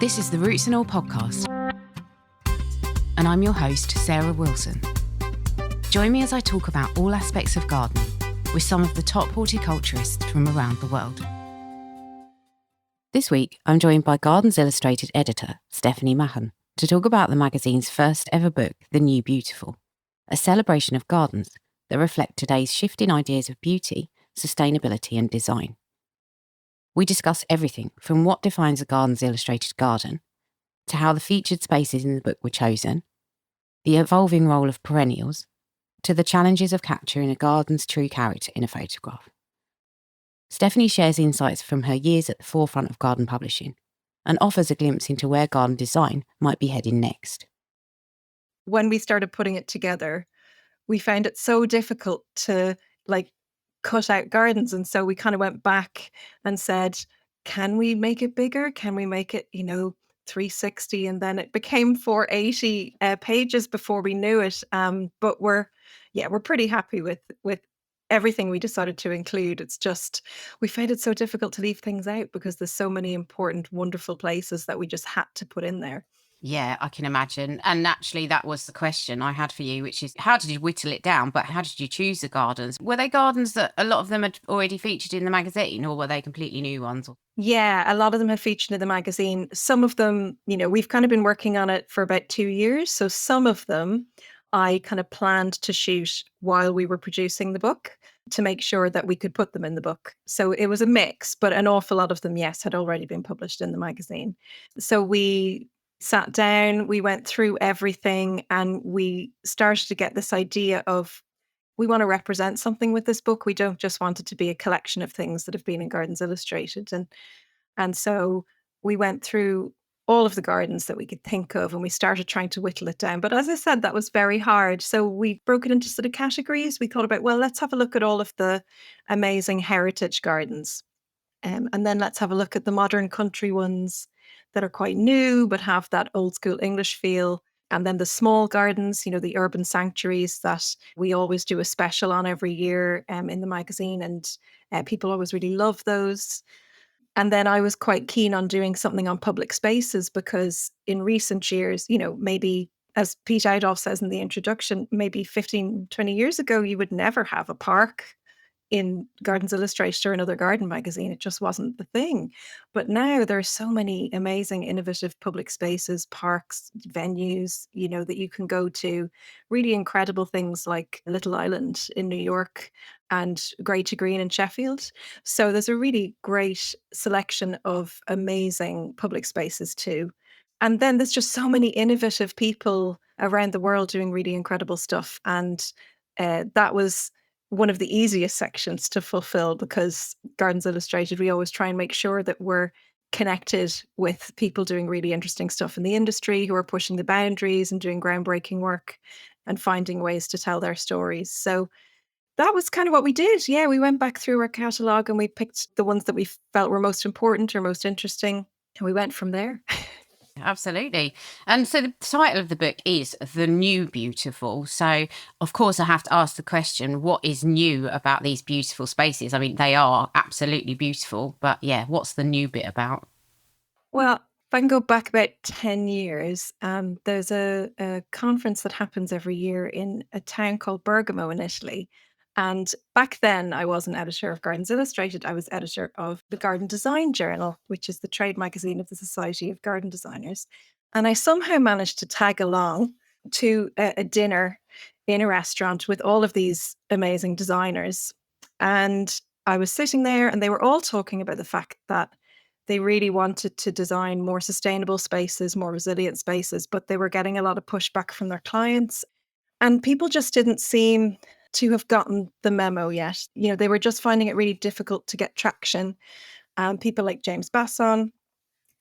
This is the Roots and All podcast, and I'm your host, Sarah Wilson. Join me as I talk about all aspects of gardening with some of the top horticulturists from around the world. This week, I'm joined by Gardens Illustrated editor, Stephanie Mahon, to talk about the magazine's first ever book, The New Beautiful, a celebration of gardens that reflect today's shifting ideas of beauty, sustainability and design. We discuss everything from what defines a Gardens Illustrated garden, to how the featured spaces in the book were chosen, the evolving role of perennials, to the challenges of capturing a garden's true character in a photograph. Stephanie shares insights from her years at the forefront of garden publishing and offers a glimpse into where garden design might be heading next. When we started putting it together, we found it so difficult to cut out gardens. And so we kind of went back and said, can we make it bigger? Can we make it, 360? And then it became 480 pages before we knew it. But we're pretty happy with everything we decided to include. It's just, we found it so difficult to leave things out because there's so many important, wonderful places that we just had to put in there. Yeah, I can imagine. And naturally, that was the question I had for you, which is how did you whittle it down? But how did you choose the gardens? Were they gardens that a lot of them had already featured in the magazine, or were they completely new ones? Yeah, a lot of them have featured in the magazine. Some of them, we've kind of been working on it for about 2 years. So some of them I kind of planned to shoot while we were producing the book to make sure that we could put them in the book. So it was a mix, but an awful lot of them, yes, had already been published in the magazine. So we sat down, we went through everything, and we started to get this idea of we want to represent something with this book. We don't just want it to be a collection of things that have been in Gardens Illustrated. And so we went through all of the gardens that we could think of and we started trying to whittle it down. But as I said, that was very hard. So we broke it into sort of categories. We thought about, well, let's have a look at all of the amazing heritage gardens. And then let's have a look at the modern country ones that are quite new, but have that old school English feel. And then the small gardens, the urban sanctuaries that we always do a special on every year in the magazine. And people always really love those. And then I was quite keen on doing something on public spaces because in recent years, maybe as Pete Adolph says in the introduction, maybe 15, 20 years ago, you would never have a park in Gardens Illustrated or another garden magazine. It just wasn't the thing. But now there are so many amazing, innovative public spaces, parks, venues, that you can go to. Really incredible things like Little Island in New York and Grey to Green in Sheffield. So there's a really great selection of amazing public spaces too. And then there's just so many innovative people around the world doing really incredible stuff. And that was one of the easiest sections to fulfill because Gardens Illustrated, we always try and make sure that we're connected with people doing really interesting stuff in the industry who are pushing the boundaries and doing groundbreaking work and finding ways to tell their stories. So that was kind of what we did. Yeah, we went back through our catalogue and we picked the ones that we felt were most important or most interesting. And we went from there. Absolutely. And so the title of the book is The New Beautiful. So, of course, I have to ask the question, what is new about these beautiful spaces? I mean, they are absolutely beautiful, but yeah, what's the new bit about? Well, if I can go back about 10 years, there's a conference that happens every year in a town called Bergamo in Italy. And back then, I wasn't editor of Gardens Illustrated. I was editor of the Garden Design Journal, which is the trade magazine of the Society of Garden Designers. And I somehow managed to tag along to a dinner in a restaurant with all of these amazing designers. And I was sitting there and they were all talking about the fact that they really wanted to design more sustainable spaces, more resilient spaces, but they were getting a lot of pushback from their clients. And people just didn't seem to have gotten the memo yet. They were just finding it really difficult to get traction. People like James Basson,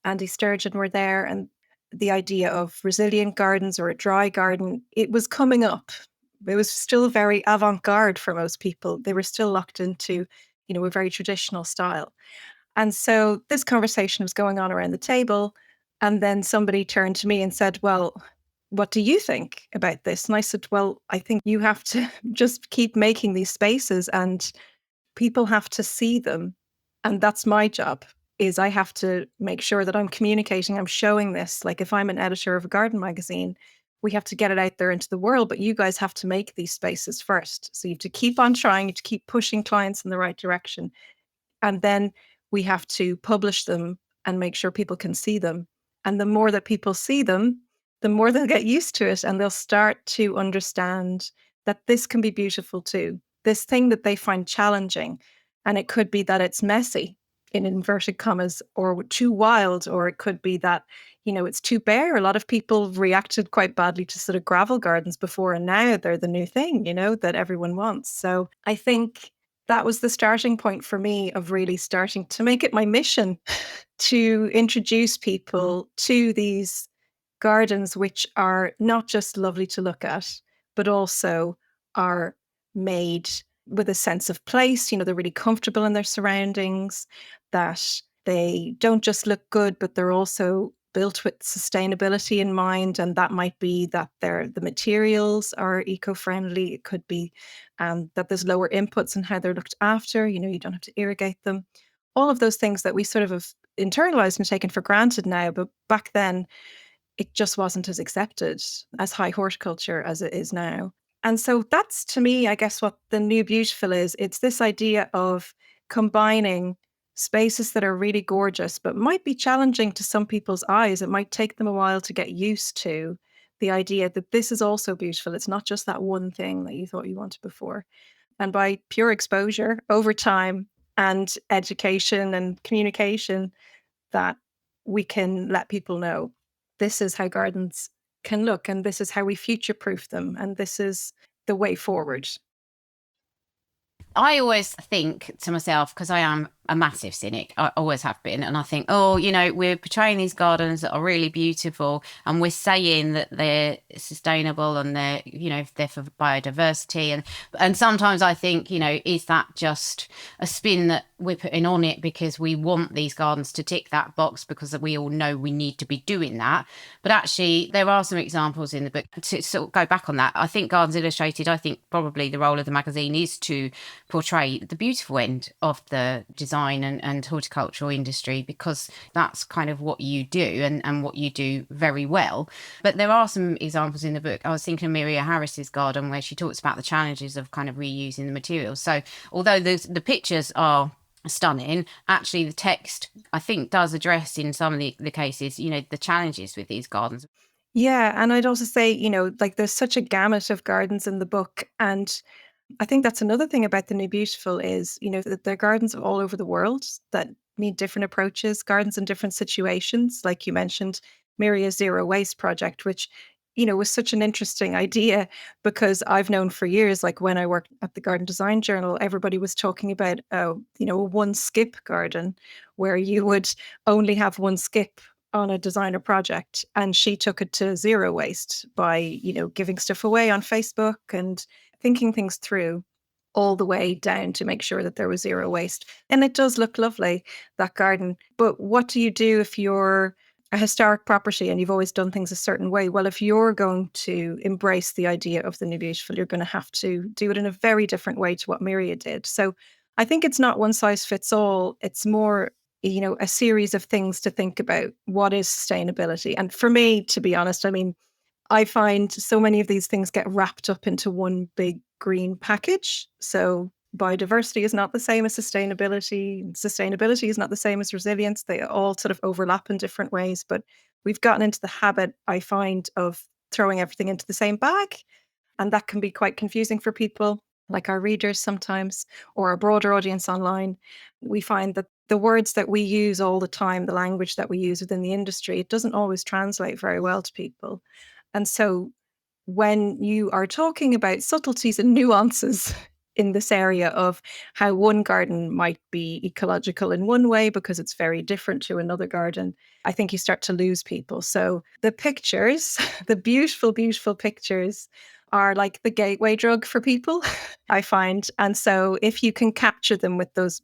Andy Sturgeon were there, and the idea of resilient gardens or a dry garden, it was coming up. It was still very avant-garde for most people. They were still locked into, a very traditional style. And so this conversation was going on around the table. And then somebody turned to me and said, well, what do you think about this? And I said, well, I think you have to just keep making these spaces and people have to see them. And that's my job, is I have to make sure that I'm communicating, I'm showing this. Like if I'm an editor of a garden magazine, we have to get it out there into the world, but you guys have to make these spaces first. So you have to keep on trying, you have to keep pushing clients in the right direction. And then we have to publish them and make sure people can see them. And the more that people see them, the more they'll get used to it and they'll start to understand that this can be beautiful too. This thing that they find challenging. And it could be that it's messy in inverted commas or too wild, or it could be that, it's too bare. A lot of people reacted quite badly to sort of gravel gardens before, and now they're the new thing, that everyone wants. So I think that was the starting point for me of really starting to make it my mission to introduce people to these gardens, which are not just lovely to look at, but also are made with a sense of place. They're really comfortable in their surroundings, that they don't just look good, but they're also built with sustainability in mind. And that might be that the materials are eco-friendly. It could be that there's lower inputs in how they're looked after. You don't have to irrigate them. All of those things that we sort of have internalized and taken for granted now. But back then, it just wasn't as accepted as high horticulture as it is now. And so that's, to me, I guess, what the new beautiful is. It's this idea of combining spaces that are really gorgeous, but might be challenging to some people's eyes. It might take them a while to get used to the idea that this is also beautiful. It's not just that one thing that you thought you wanted before. And by pure exposure over time and education and communication, that we can let people know this is how gardens can look, and this is how we future proof them, and this is the way forward. I always think to myself, because I am a massive cynic, I always have been, and I think, we're portraying these gardens that are really beautiful, and we're saying that they're sustainable and they're for biodiversity, and sometimes I think, is that just a spin that we're putting on it because we want these gardens to tick that box because we all know we need to be doing that? But actually there are some examples in the book to sort of go back on that. I think Gardens Illustrated, I think probably the role of the magazine is to portray the beautiful end of the design and horticultural industry, because that's kind of what you do and what you do very well. But there are some examples in the book. I was thinking of Miria Harris's garden, where she talks about the challenges of kind of reusing the materials. So although the pictures are stunning, actually the text, I think, does address in some of the cases, the challenges with these gardens. Yeah, and I'd also say, there's such a gamut of gardens in the book, and I think that's another thing about the New Beautiful is, that there are gardens all over the world that need different approaches, gardens in different situations. Like you mentioned, Miria's Zero Waste project, which, was such an interesting idea, because I've known for years, like when I worked at the Garden Design Journal, everybody was talking about, a one skip garden where you would only have one skip on a designer project. And she took it to zero waste by, giving stuff away on Facebook and thinking things through all the way down to make sure that there was zero waste. And it does look lovely, that garden. But what do you do if you're a historic property and you've always done things a certain way? Well, if you're going to embrace the idea of the New Beautiful, you're going to have to do it in a very different way to what Miria did. So I think it's not one size fits all. It's more, a series of things to think about. What is sustainability? And for me, to be honest, I find so many of these things get wrapped up into one big green package. So biodiversity is not the same as sustainability. Sustainability is not the same as resilience. They all sort of overlap in different ways. But we've gotten into the habit, I find, of throwing everything into the same bag. And that can be quite confusing for people, like our readers sometimes, or a broader audience online. We find that the words that we use all the time, the language that we use within the industry, it doesn't always translate very well to people. And so when you are talking about subtleties and nuances in this area of how one garden might be ecological in one way because it's very different to another garden, I think you start to lose people. So the pictures, the beautiful, beautiful pictures, are like the gateway drug for people, I find. And so if you can capture them with those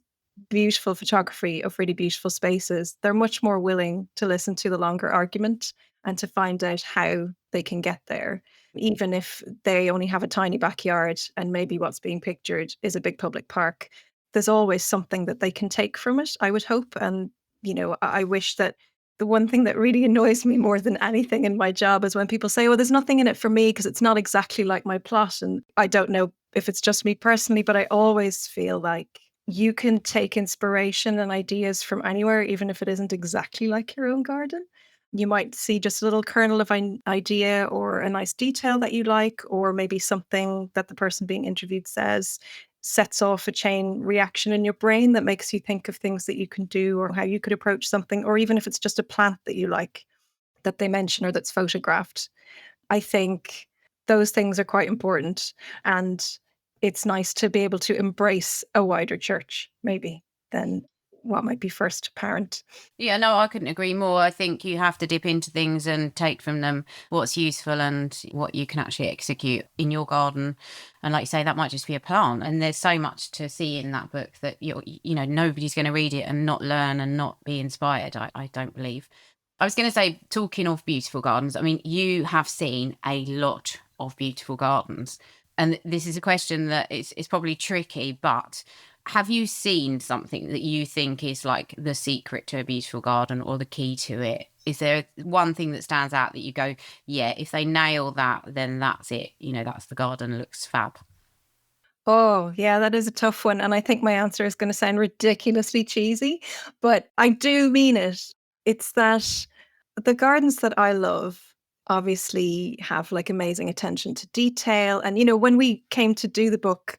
beautiful photography of really beautiful spaces, they're much more willing to listen to the longer argument and to find out how they can get there, even if they only have a tiny backyard and maybe what's being pictured is a big public park. There's always something that they can take from it, I would hope. And I wish that the one thing that really annoys me more than anything in my job is when people say, "Oh, there's nothing in it for me because it's not exactly like my plot." And I don't know if it's just me personally, but I always feel like you can take inspiration and ideas from anywhere, even if it isn't exactly like your own garden. You might see just a little kernel of an idea or a nice detail that you like, or maybe something that the person being interviewed says sets off a chain reaction in your brain that makes you think of things that you can do or how you could approach something, or even if it's just a plant that you like that they mention or that's photographed. I think those things are quite important. And it's nice to be able to embrace a wider church, maybe, than what might be first apparent. Yeah, no, I couldn't agree more. I think you have to dip into things and take from them what's useful and what you can actually execute in your garden. And like you say, that might just be a plant. And there's so much to see in that book that nobody's going to read it and not learn and not be inspired. I don't believe. I was going to say, talking of beautiful gardens, I mean, you have seen a lot of beautiful gardens. And this is a question that it's probably tricky, but have you seen something that you think is like the secret to a beautiful garden or the key to it? Is there one thing that stands out that you go, yeah, if they nail that, then that's it. That's the garden, looks fab. Oh, yeah, that is a tough one. And I think my answer is going to sound ridiculously cheesy, but I do mean it. It's that the gardens that I love obviously have like amazing attention to detail. And, when we came to do the book,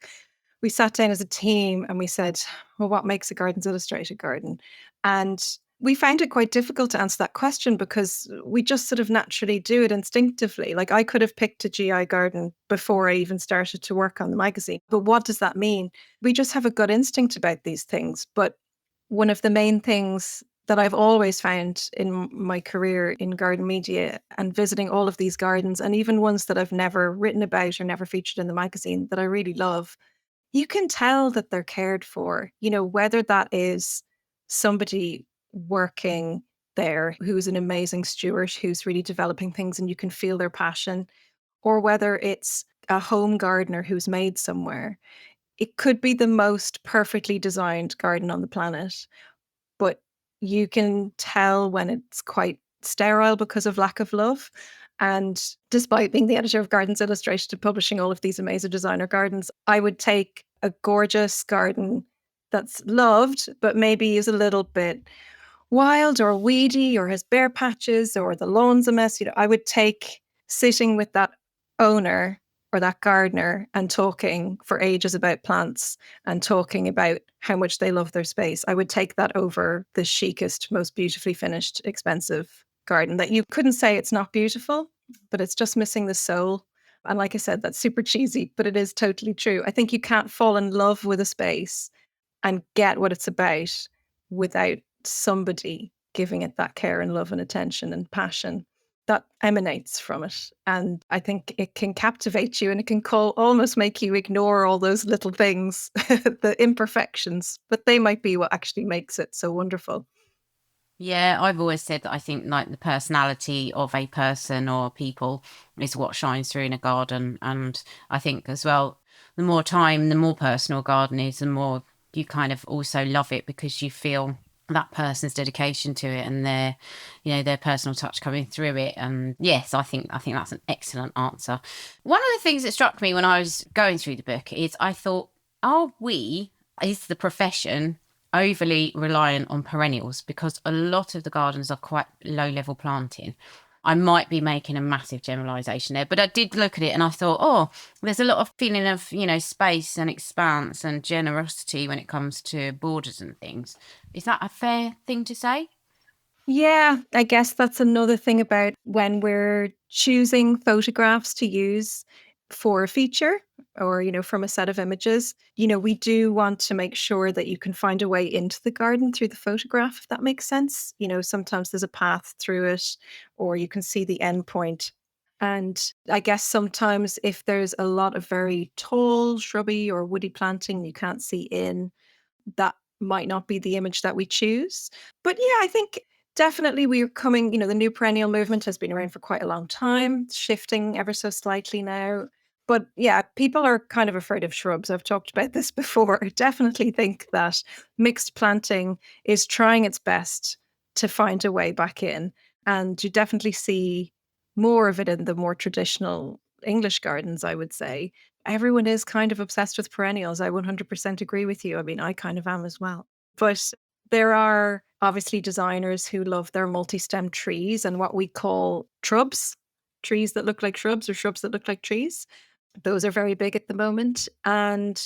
we sat down as a team and we said, well, what makes a Gardens Illustrated garden? And we found it quite difficult to answer that question because we just sort of naturally do it instinctively. Like I could have picked a GI garden before I even started to work on the magazine. But what does that mean? We just have a gut instinct about these things. But one of the main things that I've always found in my career in garden media and visiting all of these gardens, and even ones that I've never written about or never featured in the magazine that I really love, you can tell that they're cared for, whether that is somebody working there who's an amazing steward who's really developing things and you can feel their passion, or whether it's a home gardener who's made somewhere. It could be the most perfectly designed garden on the planet, but you can tell when it's quite sterile because of lack of love. And despite being the editor of Gardens Illustrated and publishing all of these amazing designer gardens, I would take a gorgeous garden that's loved, but maybe is a little bit wild or weedy or has bare patches or the lawn's a mess. I would take sitting with that owner or that gardener and talking for ages about plants and talking about how much they love their space. I would take that over the chicest, most beautifully finished, expensive garden that you couldn't say it's not beautiful, but it's just missing the soul. And like I said, that's super cheesy, but it is totally true. I think you can't fall in love with a space and get what it's about without somebody giving it that care and love and attention and passion that emanates from it. And I think it can captivate you and it can almost make you ignore all those little things, the imperfections, but they might be what actually makes it so wonderful. Yeah, I've always said that I think like the personality of a person or people is what shines through in a garden. And I think as well, the more time, the more personal a garden is, the more you kind of also love it because you feel that person's dedication to it and their personal touch coming through it. And yes, I think that's an excellent answer. One of the things that struck me when I was going through the book is I thought, is the profession overly reliant on perennials? Because a lot of the gardens are quite low level planting. I might be making a massive generalization there, but I did look at it and I thought, oh, there's a lot of feeling of, space and expanse and generosity when it comes to borders and things. Is that a fair thing to say? Yeah, I guess that's another thing about when we're choosing photographs to use for a feature or, from a set of images. We do want to make sure that you can find a way into the garden through the photograph, if that makes sense. Sometimes there's a path through it or you can see the end point. And I guess sometimes if there's a lot of very tall, shrubby or woody planting you can't see in, that might not be the image that we choose. But yeah, I think definitely we're coming, the new perennial movement has been around for quite a long time, shifting ever so slightly now. But yeah, people are kind of afraid of shrubs. I've talked about this before. I definitely think that mixed planting is trying its best to find a way back in. And you definitely see more of it in the more traditional English gardens, I would say. Everyone is kind of obsessed with perennials. I 100% agree with you. I mean, I kind of am as well. But there are obviously designers who love their multi-stem trees and what we call shrubs, trees that look like shrubs or shrubs that look like trees. Those are very big at the moment. And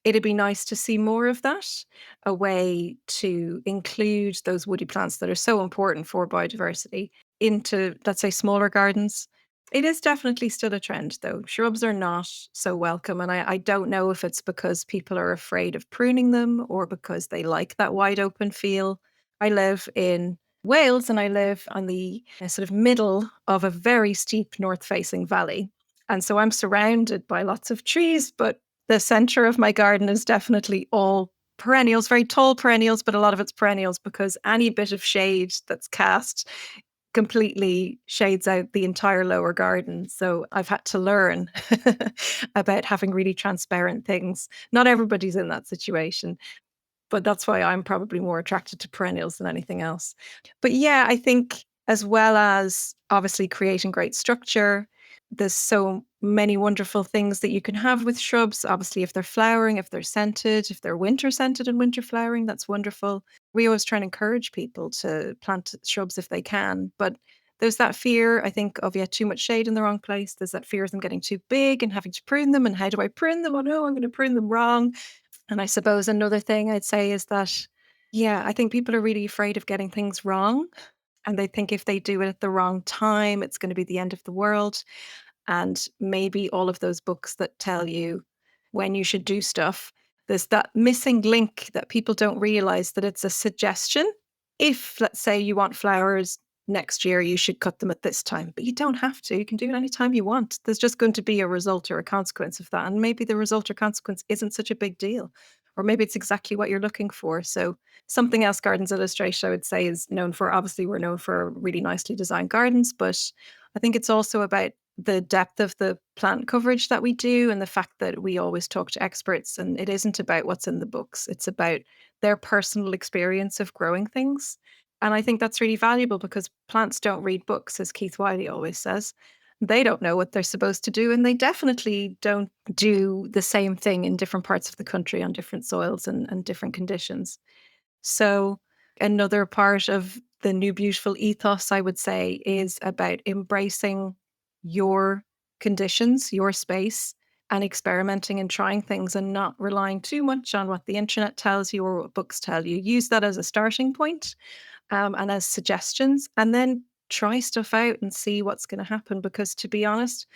it'd be nice to see more of that, a way to include those woody plants that are so important for biodiversity into, let's say, smaller gardens. It is definitely still a trend, though. Shrubs are not so welcome. And I don't know if it's because people are afraid of pruning them or because they like that wide open feel. I live in Wales and I live on the sort of middle of a very steep north facing valley. And so I'm surrounded by lots of trees, but the center of my garden is definitely all perennials, very tall perennials, but a lot of it's perennials because any bit of shade that's cast completely shades out the entire lower garden. So I've had to learn about having really transparent things. Not everybody's in that situation, but that's why I'm probably more attracted to perennials than anything else. But yeah, I think as well as obviously creating great structure, there's so many wonderful things that you can have with shrubs. Obviously, if they're flowering, if they're scented, if they're winter scented and winter flowering, that's wonderful. We always try and encourage people to plant shrubs if they can. But there's that fear, I think, of too much shade in the wrong place. There's that fear of them getting too big and having to prune them. And how do I prune them? Oh no, I'm going to prune them wrong. And I suppose another thing I'd say is that, yeah, I think people are really afraid of getting things wrong. And they think if they do it at the wrong time, it's going to be the end of the world. And maybe all of those books that tell you when you should do stuff, there's that missing link that people don't realize that it's a suggestion. If, let's say, you want flowers next year, you should cut them at this time, but you don't have to. You can do it anytime you want. There's just going to be a result or a consequence of that. And maybe the result or consequence isn't such a big deal, or maybe it's exactly what you're looking for. So, something else Gardens Illustrated, I would say, is known for. Obviously, we're known for really nicely designed gardens, but I think it's also about the depth of the plant coverage that we do and the fact that we always talk to experts, and it isn't about what's in the books. It's about their personal experience of growing things. And I think that's really valuable because plants don't read books, as Keith Wiley always says. They don't know what they're supposed to do, and they definitely don't do the same thing in different parts of the country on different soils and different conditions. So, another part of the New Beautiful ethos, I would say, is about embracing your conditions, your space, and experimenting and trying things and not relying too much on what the internet tells you or what books tell you. Use that as a starting point, and as suggestions, and then try stuff out and see what's going to happen. Because to be honest,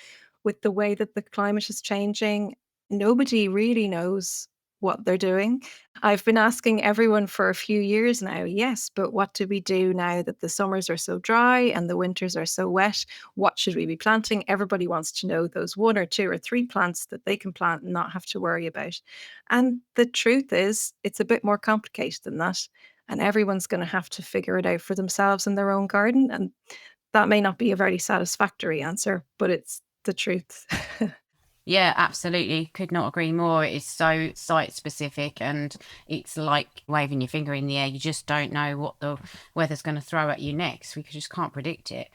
with the way that the climate is changing, nobody really knows what they're doing. I've been asking everyone for a few years now, yes, but what do we do now that the summers are so dry and the winters are so wet? What should we be planting? Everybody wants to know those one or two or three plants that they can plant and not have to worry about. And the truth is, it's a bit more complicated than that. And everyone's going to have to figure it out for themselves in their own garden. And that may not be a very satisfactory answer, but it's the truth. Yeah, absolutely. Could not agree more. It is so site specific and it's like waving your finger in the air. You just don't know what the weather's going to throw at you next. We just can't predict it.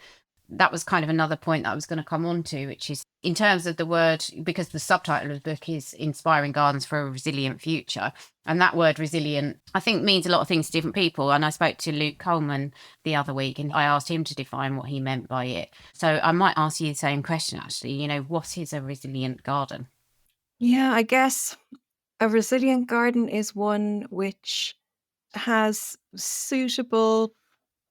That was kind of another point that I was going to come on to, which is in terms of the word, because the subtitle of the book is Inspiring Gardens for a Resilient Future. And that word resilient, I think, means a lot of things to different people. And I spoke to Luke Coleman the other week and I asked him to define what he meant by it. So I might ask you the same question, actually. What is a resilient garden? Yeah, I guess a resilient garden is one which has suitable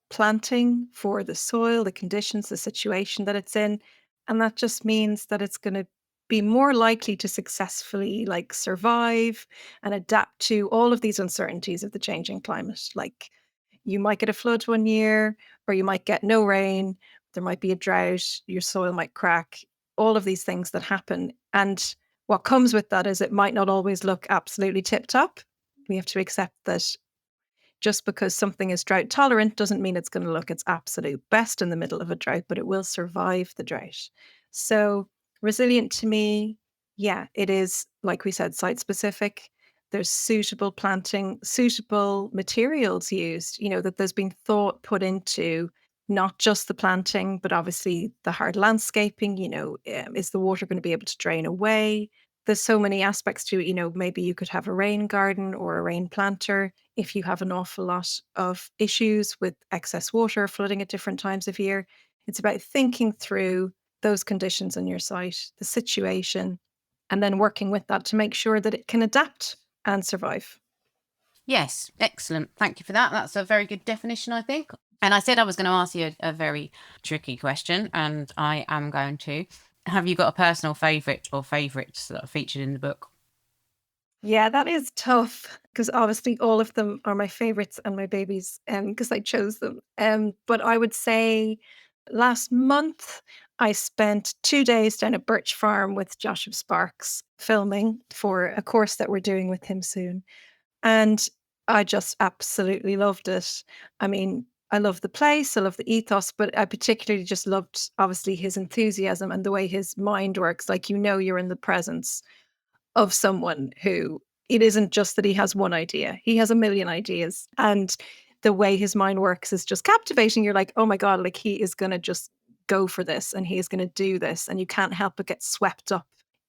planting for the soil, the conditions, the situation that it's in. And that just means that it's going to be more likely to successfully survive and adapt to all of these uncertainties of the changing climate. Like you might get a flood one year, or you might get no rain, there might be a drought, your soil might crack, all of these things that happen. And what comes with that is it might not always look absolutely tip top. We have to accept that just because something is drought tolerant doesn't mean it's going to look its absolute best in the middle of a drought, but it will survive the drought. So resilient to me Yeah, it is, like we said, site specific. There's suitable planting, suitable materials used, that there's been thought put into not just the planting, but obviously the hard landscaping. Is the water going to be able to drain away? There's so many aspects to it. Maybe you could have a rain garden or a rain planter if you have an awful lot of issues with excess water, flooding at different times of year. It's about thinking through those conditions on your site, the situation, and then working with that to make sure that it can adapt and survive. Yes, excellent. Thank you for that. That's a very good definition, I think. And I said I was going to ask you a very tricky question, and I am going to. Have you got a personal favourite or favourites that are featured in the book? Yeah, that is tough because obviously all of them are my favorites and my babies because I chose them. But I would say last month I spent 2 days down at Birch Farm with Joshua Sparks filming for a course that we're doing with him soon. And I just absolutely loved it. I mean, I love the place, I love the ethos, but I particularly just loved obviously his enthusiasm and the way his mind works. Like, you're in the presence of someone who, it isn't just that he has one idea, he has a million ideas. And the way his mind works is just captivating. You're like, oh my God, like he is going to just go for this and he is going to do this. And you can't help but get swept up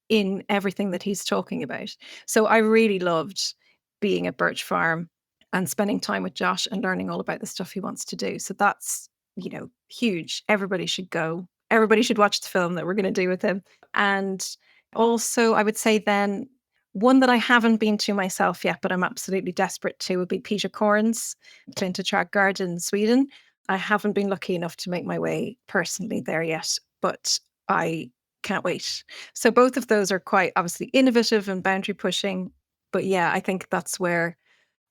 in everything that he's talking about. So I really loved being at Birch Farm and spending time with Josh and learning all about the stuff he wants to do. So that's, huge. Everybody should go. Everybody should watch the film that we're going to do with him. And also, I would say then one that I haven't been to myself yet, but I'm absolutely desperate to, would be Peter Corn's Klintetrack Garden in Sweden. I haven't been lucky enough to make my way personally there yet, but I can't wait. So both of those are quite obviously innovative and boundary pushing. But yeah, I think that's where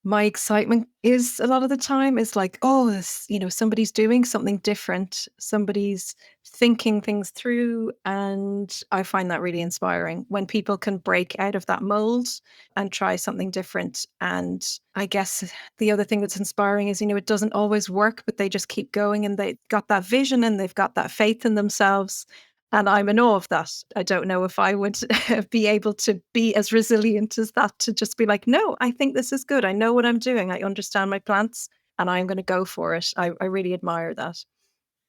my excitement is a lot of the time, is like, oh, this, somebody's doing something different, somebody's thinking things through. And I find that really inspiring when people can break out of that mold and try something different. And I guess the other thing that's inspiring is, it doesn't always work, but they just keep going and they've got that vision and they've got that faith in themselves. And I'm in awe of that. I don't know if I would be able to be as resilient as that, to just be like, no, I think this is good. I know what I'm doing. I understand my plants and I'm going to go for it. I really admire that.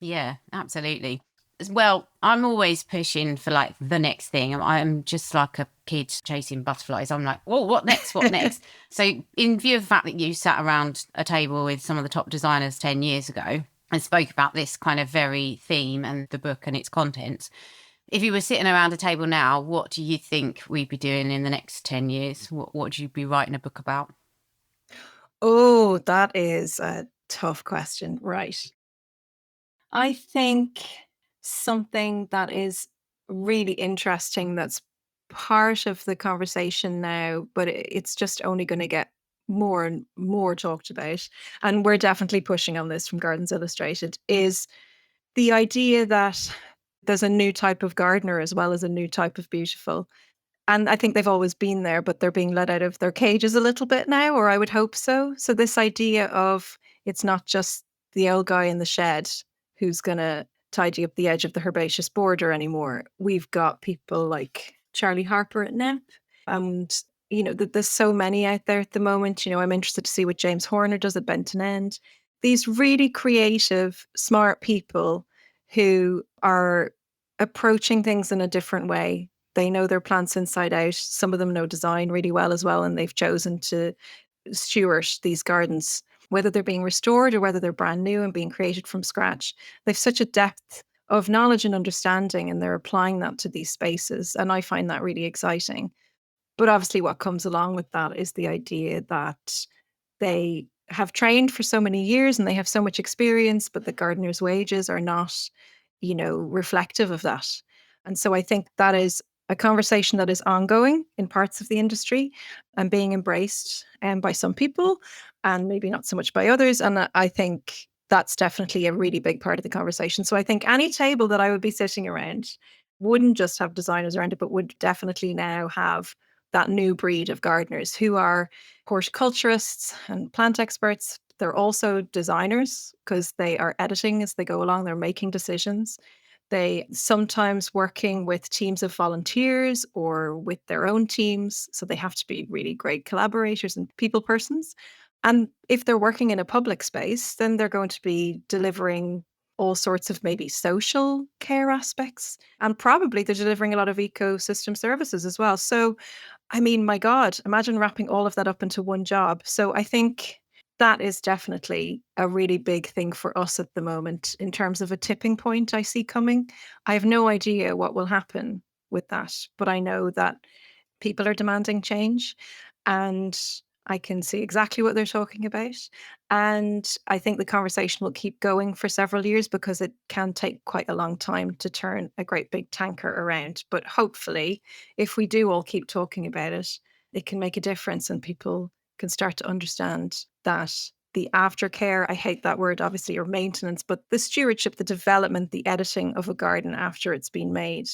Yeah, absolutely. Well, I'm always pushing for like the next thing. I'm just like a kid chasing butterflies. I'm like, oh, what next? What next? So in view of the fact that you sat around a table with some of the top designers 10 years ago and spoke about this kind of very theme and the book and its contents, if you were sitting around a table now, what do you think we'd be doing in the next 10 years? What would you be writing a book about? Oh, that is a tough question. Right. I think something that is really interesting, that's part of the conversation now, but it's just only going to get more and more talked about. And we're definitely pushing on this from Gardens Illustrated, is the idea that there's a new type of gardener as well as a new type of beautiful. And I think they've always been there, but they're being let out of their cages a little bit now, or I would hope so. So this idea of, it's not just the old guy in the shed who's going to tidy up the edge of the herbaceous border anymore. We've got people like Charlie Harper at NEP. And, there's so many out there at the moment. I'm interested to see what James Horner does at Benton End. These really creative, smart people who are approaching things in a different way. They know their plants inside out. Some of them know design really well as well, and they've chosen to steward these gardens, whether they're being restored or whether they're brand new and being created from scratch. They've such a depth of knowledge and understanding, and they're applying that to these spaces. And I find that really exciting. But obviously, what comes along with that is the idea that they have trained for so many years and they have so much experience, but the gardener's wages are not, reflective of that. And so I think that is a conversation that is ongoing in parts of the industry and being embraced by some people and maybe not so much by others. And I think that's definitely a really big part of the conversation. So I think any table that I would be sitting around wouldn't just have designers around it, but would definitely now have that new breed of gardeners who are horticulturists and plant experts. They're also designers because they are editing as they go along. They're making decisions. They sometimes working with teams of volunteers or with their own teams. So they have to be really great collaborators and people persons. And if they're working in a public space, then they're going to be delivering all sorts of maybe social care aspects. And probably they're delivering a lot of ecosystem services as well. So, I mean, my God, imagine wrapping all of that up into one job. So I think that is definitely a really big thing for us at the moment in terms of a tipping point I see coming. I have no idea what will happen with that, but I know that people are demanding change and I can see exactly what they're talking about. And I think the conversation will keep going for several years because it can take quite a long time to turn a great big tanker around. But hopefully, if we do all keep talking about it, it can make a difference and people can start to understand that the aftercare, I hate that word, obviously, or maintenance, but the stewardship, the development, the editing of a garden after it's been made.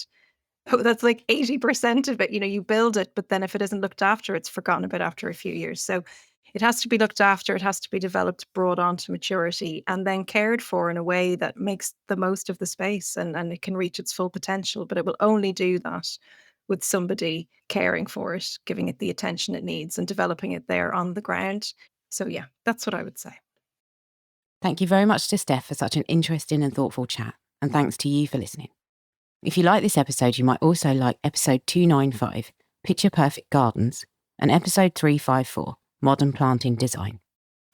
Oh, that's like 80% of it. You build it, but then if it isn't looked after, it's forgotten about after a few years. So it has to be looked after. It has to be developed, brought on to maturity, and then cared for in a way that makes the most of the space and it can reach its full potential. But it will only do that with somebody caring for it, giving it the attention it needs and developing it there on the ground. So yeah, that's what I would say. Thank you very much to Steph for such an interesting and thoughtful chat. And thanks to you for listening. If you like this episode, you might also like episode 295, Picture Perfect Gardens, and episode 354, Modern Planting Design,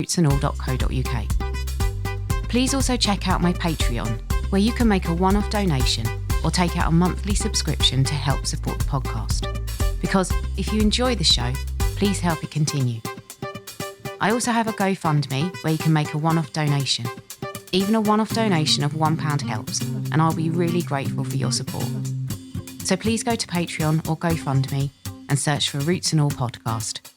rootsandall.co.uk. Please also check out my Patreon, where you can make a one-off donation or take out a monthly subscription to help support the podcast. Because if you enjoy the show, please help it continue. I also have a GoFundMe where you can make a one-off donation. Even a one-off donation of £1 helps, and I'll be really grateful for your support. So please go to Patreon or GoFundMe and search for Roots and All Podcast.